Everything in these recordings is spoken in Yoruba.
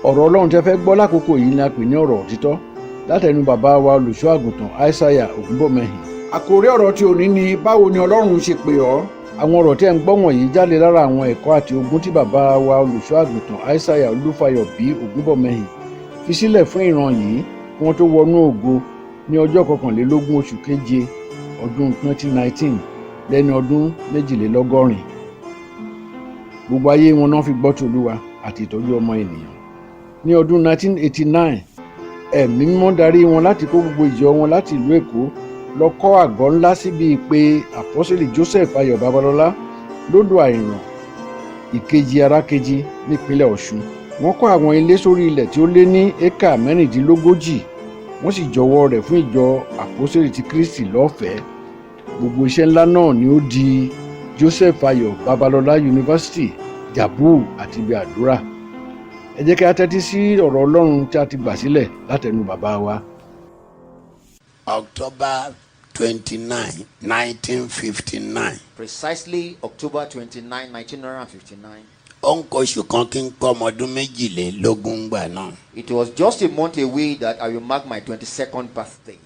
ọ̀rọ̀ Ọlọ́run tẹ́ fẹ́ gbọ́ lákòókò yìí ni a pè ní ọ̀rọ̀ òtítọ́ látẹnu bàbá wa olùṣọ́ àgùntàn Isaiah Olufayobi. Àkòrí ọ̀rọ̀ tí òní ni báwo ni Ọlọ́run ṣe pè ọ́. Àwọn ọ̀rọ̀ tí ẹ̀ ń gbọ́ wọ̀nyí jáde lára àwọn ẹ̀kọ́ àti ogun tí bàbá wa olùṣọ́ àgùntàn Isaiah Olufayobi Ogunbomehin fi sílẹ̀ fún ìran yìí kí wọ́n tó wọnú ògo ní ọjọ́ 21 oṣù keje ọdún 2019 lẹ́ni ọdún 82. Gbogbo ayé wọn náà fi gbọ́ ti Olúwa àti ìtọ́jú ọmọ ènìyàn. Ní ọdún 1989 ẹ̀mí mímọ́ darí wọn láti kó gbogbo ìjọ wọn láti ìlú Èkó lọ kọ́ àgọ́ ńlá síbi ìpè àpọ́sítélì Joseph Ayọ̀ Babalọ́lá lódò Àìràn ìkejì arákejì nípínlẹ̀ Ọ̀ṣun. Wọ́n kọ́ àwọn ilé sórí ilẹ̀ tí ó lé ní éka 36 wọ́n sì jọwọ́ rẹ̀ fún ìjọ àpọ́sítélì ti Kristi lọ́fẹ̀ẹ́. Gbogbo iṣẹ́ ńlá náà ni ó di Joseph Ayọ̀ Babalọ́lá University, Jabu àti ibi àdúrà. Ẹ jẹ́ kí a tẹ́tí sí ọ̀rọ̀ Ọlọ́run tí a ti gbà sílẹ̀ látẹnu bàbá wa. October 29, 1959. Precisely October 29, 1959. Oṣù kan kí n pọ́ ọmọ ọdún 22 gbà náà. It was just a month away that I will mark my 22nd birthday.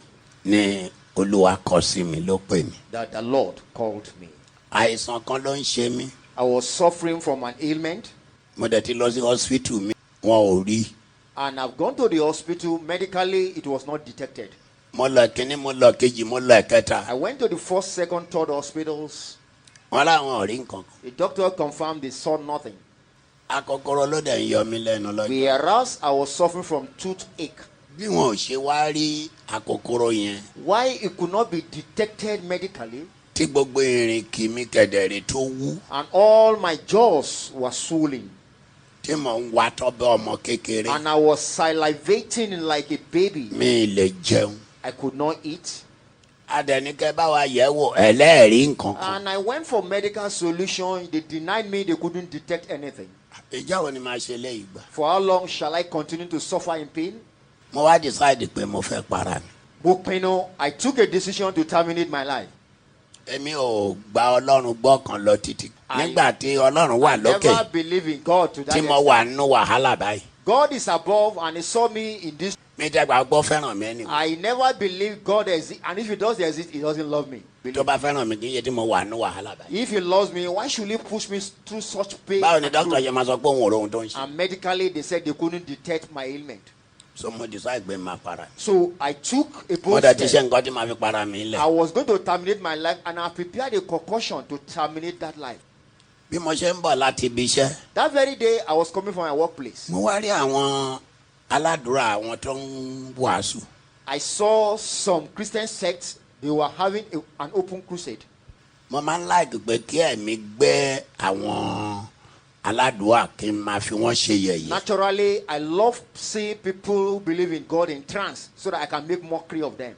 Ní Olúwa kọ sí mi ló pè mí. That the Lord called me. Àìsàn kan ló ń ṣe mí. I was suffering from an ailment. Mo dẹ̀ ti lọ sí hospital mi, wọn ò rí. And I've gone to the hospital. Medically, it was not detected. Mo lọ kíní, mo lọ kejì, mo lọ ẹ̀kẹta. I went to the first, second, third hospitals. Wọ́n láwọn ò rí nǹkan. The doctor confirmed they saw nothing. Akọ́kọ́rọ́ ló dẹ̀ ń yọ mí lẹ́nu lọ́jọ́. Whereas I was suffering from toothache. Bí wọn ò ṣe wá rí akọ́kọ́rọ́ yẹn. Why it could not be detected medically? Tí gbogbo ìrìn kì mí kẹ̀dẹ̀rẹ̀ tó wú. And all my jaws were swollen. Tí mo ń wá tọ́bẹ̀ ọmọ kékeré. And I was salivating like a baby. Mi lè jẹun. I could not eat. Adẹnikẹ́ bá wa yẹ̀ wò ẹlẹ́rìí nǹkan kan. And I went for medical solution. They denied me. They couldn't detect anything. Ìjà wo ni màá ṣe léyìí gbà? For how long shall I continue to suffer in pain? Mo wá decide pé mo fẹ́ para mi. I took a decision to terminate my life. Èmi ò gba Ọlọ́run gbọ́ kan lọ títí. Nígbà tí Ọlọ́run wà lókè. I never believe in God to that extent. Tí mo wà nínú wàhálà báyìí. God is above and he saw me in this. Mi dẹ́gbà gbọ́ fẹ́ràn mi ẹni. I never believe God exists, and if he does exist, he doesn't love me. Tó bá fẹ́ràn mi kì í ṣe tí mo wà nínú wàhálà báyìí. If he loves me, why should he push me through such pain? Báwo ni dókítà yẹn máa sọ pé òun ò rohun tó ń ṣe? And medically they said they couldn't detect my ailment. So mo decide pé máa para. So I took a bold Mo dẹ̀ ti step. ṣe nǹkan tí màá fi para mi lẹ̀. I was going to terminate my life, and I prepared a concussion to terminate that life. Bí mo ṣe ń bọ̀ láti ibi iṣẹ́. That very day, I was coming from my workplace. Mo wá rí àwọn aládùúrà àwọn tó ń wàásù. I saw some Christian sects. They were having an open crusade. Mo máa ń like pé kí ẹ̀mí gbé àwọn aládùúrà kí n máa fi wọ́n ṣe yẹ̀yẹ́. Naturally, I love seeing people who believe in God in trance so that I can make mockery of them.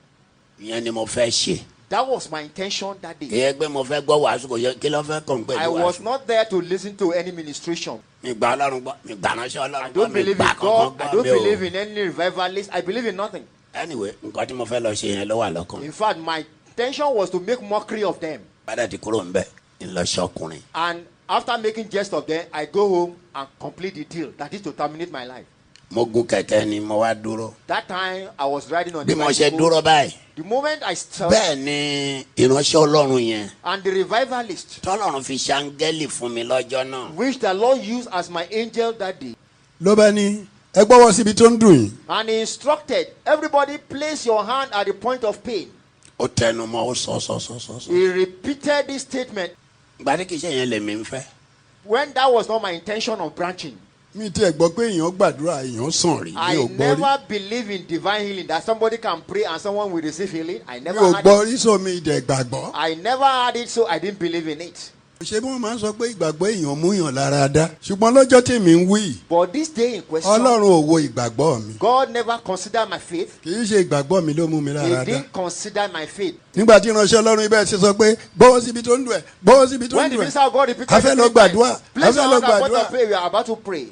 Ìyẹn ni mo fẹ́ ṣe. That was my intention that day. Kì í gbé mo fẹ́ gbọ́ wàásù kò yẹ kí ló fẹ́ kàn pẹ̀lú wàásù. I was not there to listen to any ministration. Mi gba Ọlọ́run gbọ́, mi gba ránṣẹ́ Ọlọ́run I gbọ́, don't mi believe gba in God. kankan I gbọ́ don't mi o. believe in any revivalist. I believe in nothing. Anyway, nǹkan tí mo fẹ́ lọ ṣe yẹn ló wà lọ́kàn. In fact, my intention was to make mockery of them. Bàdà ti kúrò ń bẹ̀ ń lọ ṣọkùnrin. And after making jest of them, I go home and complete the deal. That is to terminate my life. Mo gun kẹ̀kẹ́ ni mo wá dúró. That time, I was riding on Bí the mo ṣe bicycle. dúró báyìí. The moment I stopped, Bẹ́ẹ̀ ni ìránṣẹ́ Ọlọ́run yẹn. and the revivalist, Tọ́lọ́run fi ṣàǹgẹ́lì fún mi lọ́jọ́ náà. which the Lord used as my angel that day, ló bá ní ẹ gbọ́wọ́ síbi tó ń dùn yín. and he instructed everybody, place your hand at the point of pain. Ó tẹnu mọ́ ó sọ. He repeated this statement Gbadé kìí ṣe yẹn lèmi ń fẹ́. when that was not my intention of branching. mi tí ẹ gbọ́ pé èèyàn gbàdúrà èèyàn sàn rí mi I ò gbọ́ rí never believe in divine healing, that somebody can pray and someone will receive healing. I mi never ò had gbọ́ it. rí so mi ìdẹ̀ gbàgbọ́. I never had it, so I didn't believe in it. ṣé bí wọ́n máa ń sọ pé ìgbàgbọ́ èèyàn mú yàn lára dá ṣùgbọ́n lọ́jọ́ tí mi ń wí But this day in question, Ọlọ́run ò wo ìgbàgbọ́ mi God never considered my faith. kì í ṣe ìgbàgbọ́ mi ló mú mi He lára dá. didn't consider my faith. nígbà tí ìránṣẹ́ Ọlọ́run ibẹ̀ ṣe sọ pé gbọ́wọ́ síbi tó ń dùn ẹ̀ gbọ́wọ́ síbi tó When ń the dùn minister ẹ̀ of God repeated a fẹ́ lọ it 3 times, gbàdúrà a place fẹ́ your lọ hand at the point gbàdúrà of prayer, we are about to pray.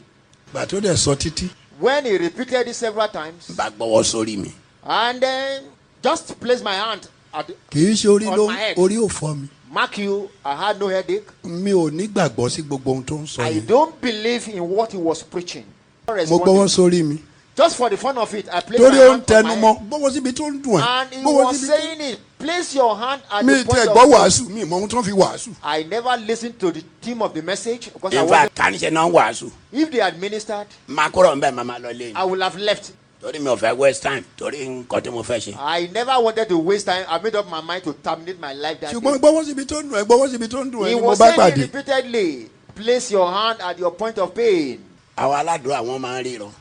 gbà tó dẹ̀ sọ títí When he repeated it several times, Bá gbọ́wọ́ sórí mi. and then just place my hand at the, kì í ṣe orí On ló my head. orí ò fọ́ mi mark you, I had no headache. mi ò ní gbàgbọ́ sí gbogbo ohun tó ń sọ I yẹn don't believe in what he was preaching. mo gbọ́wọ́ sórí mi. Just for the fun of it, I placed torí my ó ń hand on tẹnu my mọ́ head. gbọ́wọ́ síbi tó ń dùn ẹ́. And he gbọ́wọ́ was síbi tó. saying it. Place your hand at mi the point tẹ of gbọ́ pain. wàásù mi mọ ohun tó ń fi wàásù. I never listened to the theme of the message because I ìfà wasn't. kàníṣe náà wàásù If they had ministered, máa kúrò ń bẹ̀ máa lọ lé I would have left. torí mi ò fẹ́ waste time torí nǹkan tí mo fẹ́ ṣe. I never wanted to waste time. I made up my mind to terminate my life that ṣùgbọ́n day. gbọ́wọ́ síbi tó ń dùn ẹ́ gbọ́wọ́ síbi tó ń dùn ẹ́ He ni mo was bá saying pàdé. it repeatedly. Place your hand at your point of pain. àwọn aládùúrà wọn máa ń ríran.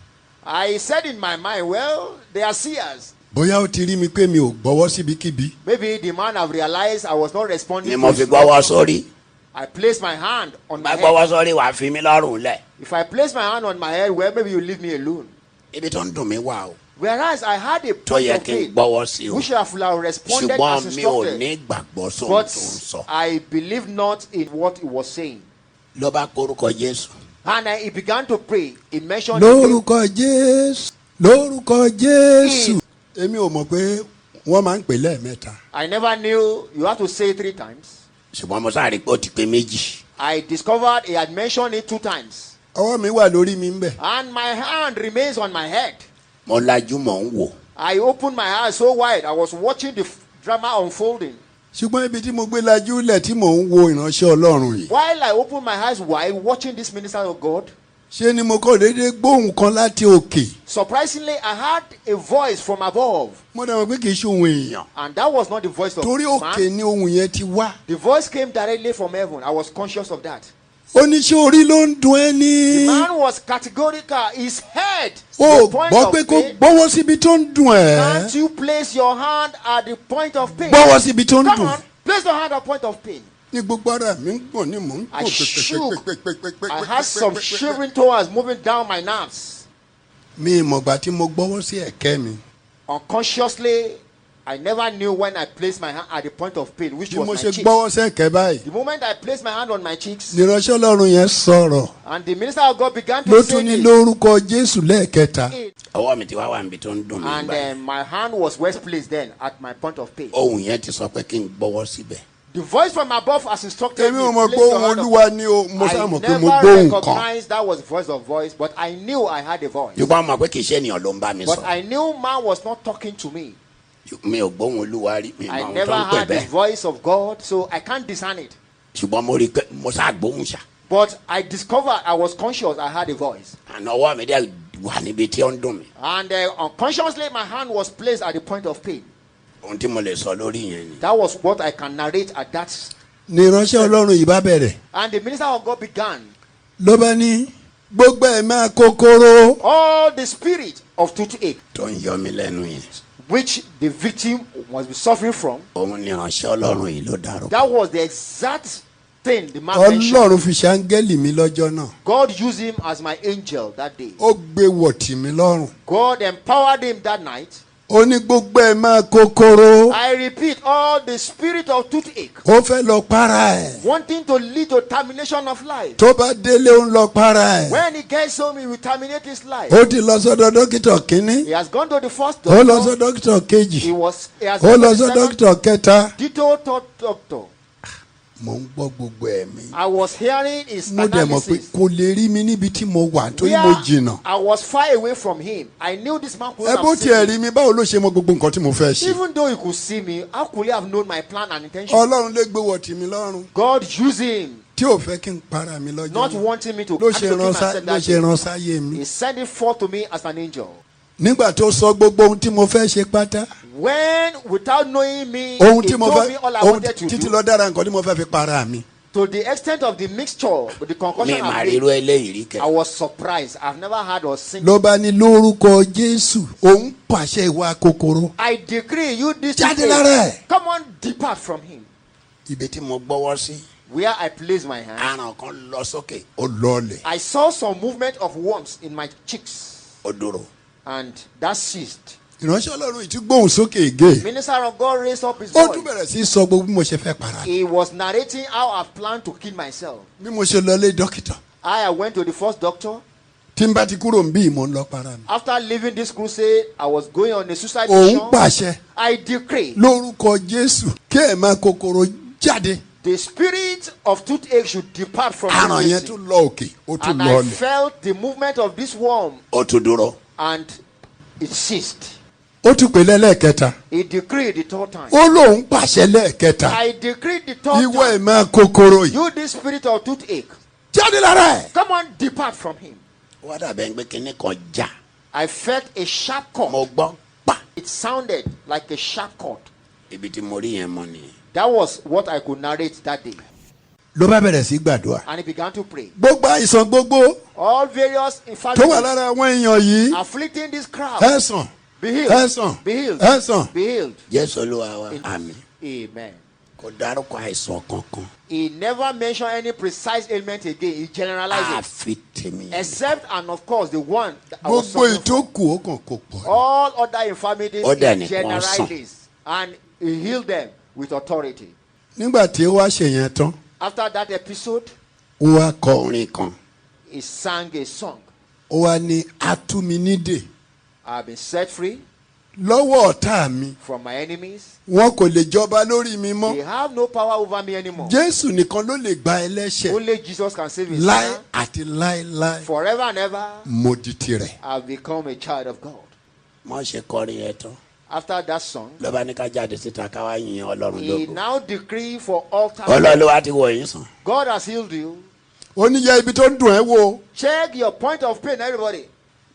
I said in my mind, well, they are seers. bóyá ó ti rí mi pé mi ò gbọ́wọ́ síbikíbi. Maybe the man have realized I was not responding. ni to mo his fi gbọ́wọ́ call. sórí. I placed my hand on my bá head. gbọ́wọ́ sórí wàá fi mí lọ́rùn lẹ̀. If I place my hand on my head, well, maybe you leave me alone. ibi tó ń dùn mí wà o. Whereas I had a tó point yẹ of kí n pain, gbọ́wọ́ sí o. which I should have responded as ṣùgbọ́n mi ò instructed. ní gbàgbọ́ sóhun But tó ń sọ. I believed not in what he was saying. ló bá korúkọ Jésù. And he began to pray. He mentioned his name. lórúkọ jésù lórúkọ jésù. èmi ò mọ̀ pé wọ́n máa ń pè lẹ́ẹ̀mẹ́ta. I never knew you have to say it 3 times. ṣùgbọ́n mo sáré pé ó ti pé méjì. I discovered he had mentioned it 2 times. ọwọ́ mi wà lórí mi ń bẹ̀. And my hand remains on my head. mo lajú mò ń wò. I opened my eyes so wide. I was watching the drama unfolding. ṣùgbọ́n ibi tí mo gbé lajú lẹ̀ tí mò ń wo ìránṣẹ́ ọlọ́run yìí. While I opened my eyes wide watching this minister of God, ṣé ni mo kọ́ déédéé gbóhùn kan láti òkè. surprisingly, I heard a voice from above. mo dàgbà pé kì í ṣe ohun èèyàn. And that was not the voice of torí òkè man. ni ohun yẹn ti wá. The voice came directly from heaven. I was conscious of that. ó ní ṣé orí ló ń dun ẹ́ The ní. man was categorical. His head. ó The point gbọ́ of pé kó pain. gbọ́wọ́ síbi tó ń dùn Can't ẹ́. you place your hand at the point of pain? gbọ́wọ́ síbi tó ń Come dùn. on, place your hand at the point of pain. ní gbogbo ara mi ń gbọ̀n ní mò ń I gbọ̀n shook. pẹ́pẹ́pẹ́pẹ́pẹ́pẹ́pẹ́pẹ́. I had some shivering tones moving down my nerves. mi ìmọ̀gbà tí mo gbọ́wọ́ sí ẹ̀kẹ́ mi. Unconsciously, I never knew when I placed my hand at the point of pain, which bí was mo my ṣe cheeks. gbọ́wọ́ sí ẹ̀kẹ́ báyìí. The moment I placed my hand on my cheeks, nìránṣẹ́ ọlọ́run yẹn sọ̀rọ̀. and the minister of God began ló to say tún ní this, lórúkọ jésù lẹ́ẹ̀kẹta. ọwọ́ mi ti wá wà níbi tó ń dùn mí and gbà. my hand was well placed then at my point of pain. ohun yẹn ti sọ pé kí n gbọ́wọ́ síbẹ̀. The voice from above has instructed èmi me. ò mọ̀ pé Place your ohun hand olúwa on- ni o mo sá mọ̀ pé I mo never gbóhùn kan. recognized that was voice, but I knew I had a voice. ṣùgbọ́n mo mọ̀ pé kì í ṣe ènìyàn ló ń bá mi But sọ. I knew man was not talking to me. mi ò gbóhùn olúwa rí mi mọ I ohun never tó ń pè had the bẹ́ẹ̀. voice of God, so I can't discern it. ṣùgbọ́n mo rí i pé mo sá gbóhùn ṣá. But I discovered I was conscious I had a voice. àná ọwọ́ mi dẹ̀ wà níbi tí ó ń dùn mí. And unconsciously, my hand was placed at the point of pain. ohun tí mo lè sọ lórí yẹn ni. That was what I can narrate at that. nìránṣẹ́ ọlọ́run yìí bá bẹ̀rẹ̀. And the minister of God began. ló bá ní gbogbo ẹ̀ máa kòkòrò. All the spirit of toothache, tó ń yọ mí lẹ́nu yẹn. which the victim was suffering from, òun ni ìránṣẹ́ ọlọ́run yìí ló dárúkọ. that was the exact thing the man mentioned. ọlọ́run fi ṣàǹgẹ́lì mi lọ́jọ́ náà. God used him as my angel that day. ó gbé wọ̀tì mi lọ́rùn. God empowered him that night. ó ní gbogbo ẹ̀ máa kòkòrò. I repeat, all the spirit of toothache, ó fẹ́ lọ para ẹ̀. wanting to lead to termination of life. tó bá délé ó ń lọ para ẹ̀. When he gets home, he will terminate his life. ó ti lọ sọ́dọ̀ dókítà kínní. He has gone to the first ó lọ doctor. sọ́dọ̀ dókítà kejì. He has ó gone lọ to the sọ́dọ̀ second, dókítà kẹta. ditto third doctor. mo ń gbọ́ gbogbo ẹ̀mí. I was hearing his mo dẹ̀ mọ̀ pé analysis. kò lè rí mi níbi tí mo wà torí Where mo jìnnà. I was far away from him. I knew this man could ẹ bó have tiẹ̀ seen rí me. mi báwo ló ṣe mọ gbogbo nǹkan tí mo fẹ́ ṣe. Even though he could see me, how could he have known my plan and intention? ọlọ́run lè gbé wọ̀tì mi lọ́rùn. God used him, tí ò fẹ́ kí n para mi lọ́jọ́ not náà. wanting me to ló have ṣe to kill rán myself that day. sáyé mi. He sent it forth to me as an angel. nígbà tó sọ gbogbo ohun tí mo fẹ́ ṣe pátá. When, without knowing me, ohun he tí mo told me fẹ́ all I ohun wanted to títí do. lọ dára nǹkan tí mo fẹ́ fi para mi. To the extent of the mixture, the mi concoction máa I rí irú made, eléyìí rí kẹ. I was surprised. I've never heard or seen. ló bá ní lórúkọ jésù òun pàṣẹ ìwà kòkòrò. I decree you this jáde day, lára ẹ̀. come on, depart from him. ibi tí mo gbọ́wọ́ sí. Where I placed my hand, aràn kan lọ sókè. ó lọọlẹ̀. I saw some movement of worms in my cheeks, ó dúró. and that ceased. ìránṣẹ́ ọlọ́run yìí ti gbóhùn sókè ègé. Minister of God raised up his ó tún voice. bẹ̀rẹ̀ sí í sọ gbogbo bí mo ṣe fẹ́ para. He was narrating how I planned to kill myself. bí mo ṣe lọ lé dókítà. I went to the first doctor. tí n bá ti kúrò ń bí ìmọ̀ ń lọ para mi. After leaving this crusade, I was going on a suicide òun mission. pàṣẹ I decree lórúkọ jésù kí ẹ̀ máa kòkòrò jáde. the spirit spirit of toothache should depart from àrùn me. yẹn tún lọ òkè ó tún And lọ I ọlẹ̀. felt the movement of this worm, ó tún dúró. and it ceased. ó tún pè lẹ́lẹ́kẹta. He decreed the third time. ó lóun pàṣẹ lẹ́ẹ̀kẹta. I decreed the third ìwọ time. ìmọ̀ kòkòrò yìí. You, this spirit of toothache, jáde lára ẹ̀. come on, depart from him. wọ́n dàbẹ̀ ń gbé kinní kan já. I felt a sharp cord. mo gbọ́ pa. It sounded like a sharp cord. ibi tí mo rí yẹn mọ́ nìyẹn. That was what I could narrate that day. ló bá bẹ̀rẹ̀ sí gbàdúrà. And he began to pray. gbogbo àìsàn gbogbo All various tó wà infirmities lára àwọn èèyàn yìí. afflicting this crowd, ẹ sàn be healed. ẹ sàn Be healed. ẹ sàn. Be healed. jésù olúwa wa. àmín. Amen. kò dárúkọ àìsàn kankan. He never mentioned any precise ailment again. He generalized it. àfi tèmi. Except, and of course, the one that I was gbogbo suffering from. ìtókù ó kàn kó pọ̀. All other infirmities, Ó dẹ̀ he ní generalized wọ́n sàn. this. And he healed them with authority. nígbà tí ó wá ṣe yẹn tán After that episode, ó wá kọ orin kan. he sang a song. ó wá ní atúminídè I have been set free lọ́wọ́ ọ̀tá mi from my enemies. wọn kò lè jọba lórí mi They mọ́. have no power over me anymore. jésù nìkan ló lè gba ẹlẹ́ṣẹ̀ Only Jesus can save his láé sinner. àti láéláé. Forever and ever, mo di tirẹ̀. I've become a child of God. wọ́n ṣe kọrin yẹn tán. After that song, ló bá ní ká jáde síta ká wá yin ọlọ́run he lógo. now decree for altar. ọlọ́run wa ti wọ̀ yín sàn. God has healed you. ó ní yẹ ibi tó ń dùn ẹ́ wò. Check your point of pain, everybody.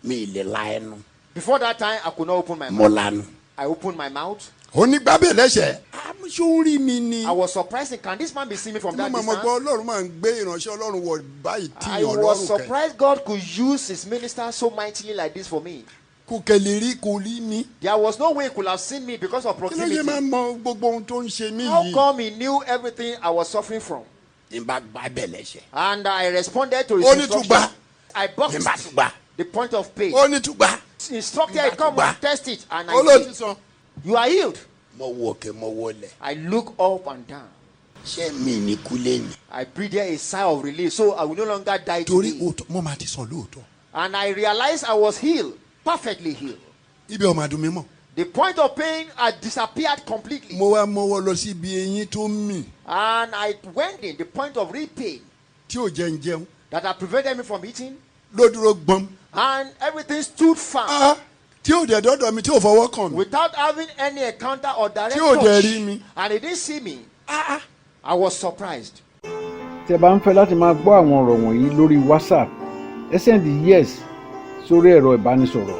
mi ì lè la ẹnu. Before that time, I could not open my mo mouth. lanu. I opened my mouth. ó ní gbábẹ́ lẹ́sẹ̀. àmúṣó rí mi ni. I was surprised. Can this man be seeing me from mo that máa mọ̀ pé distance? ọlọ́run máa ń gbé ìránṣẹ́ ọlọ́run wọ̀ báyìí tí I was ọlọ́run kẹ. surprised God could use his minister so mightily like this for me. kò kẹlẹ̀ rí kò rí mi. There was no way he could have seen me because of kí ló ṣe máa proximity. mọ gbogbo ohun tó ń ṣe mí How yìí. come he knew everything I was suffering from? ní bá gbá bẹ̀ lẹ́sẹ̀. And I responded to his Ó ní instruction. tùgbà. I ní boxed bá tún gbà. the point of pain. ó ní túgbà. Instructed it, come and test it. And ó ló I ti did. sàn. You are healed. mo wo òkè mo wo lẹ̀. I look up and down. ṣé mi ní kú lẹ́yìn. I breathed a sigh of relief. So I will no longer die torí today. òótọ́ mo máa ti sàn lóòótọ́. And I realized I was healed. Perfectly healed. ibi ọmọ àdùn mi mọ̀. The point of pain had disappeared completely. mo wá mọ́wọ́ lọ sí ibi eyín tó ń mì And I went in the point of real pain tí ò jẹ́ ń jẹun. that had prevented me from eating. ló dúró gbọ́n. And everything stood firm. tí ò dẹ̀ dọ́dọ̀ mi tí ò fọwọ́ kàn mí. Without having any encounter or direct Tí ò dẹ̀ touch. rí mi. And he didn't see me. I was surprised. tí ẹ bá ń fẹ́ láti máa gbọ́ àwọn ọ̀rọ̀ wọ̀nyí lórí WhatsApp ẹ sẹ́ndì yes sórí ẹ̀rọ ìbánisọ̀rọ̀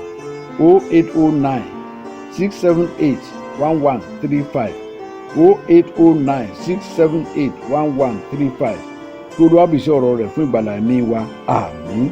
0809 678 1135 0809 678 1135 kí Olúwa bùsí ọ̀rọ̀ rẹ̀ fún ìgbàlà ẹ̀mí wa àmín.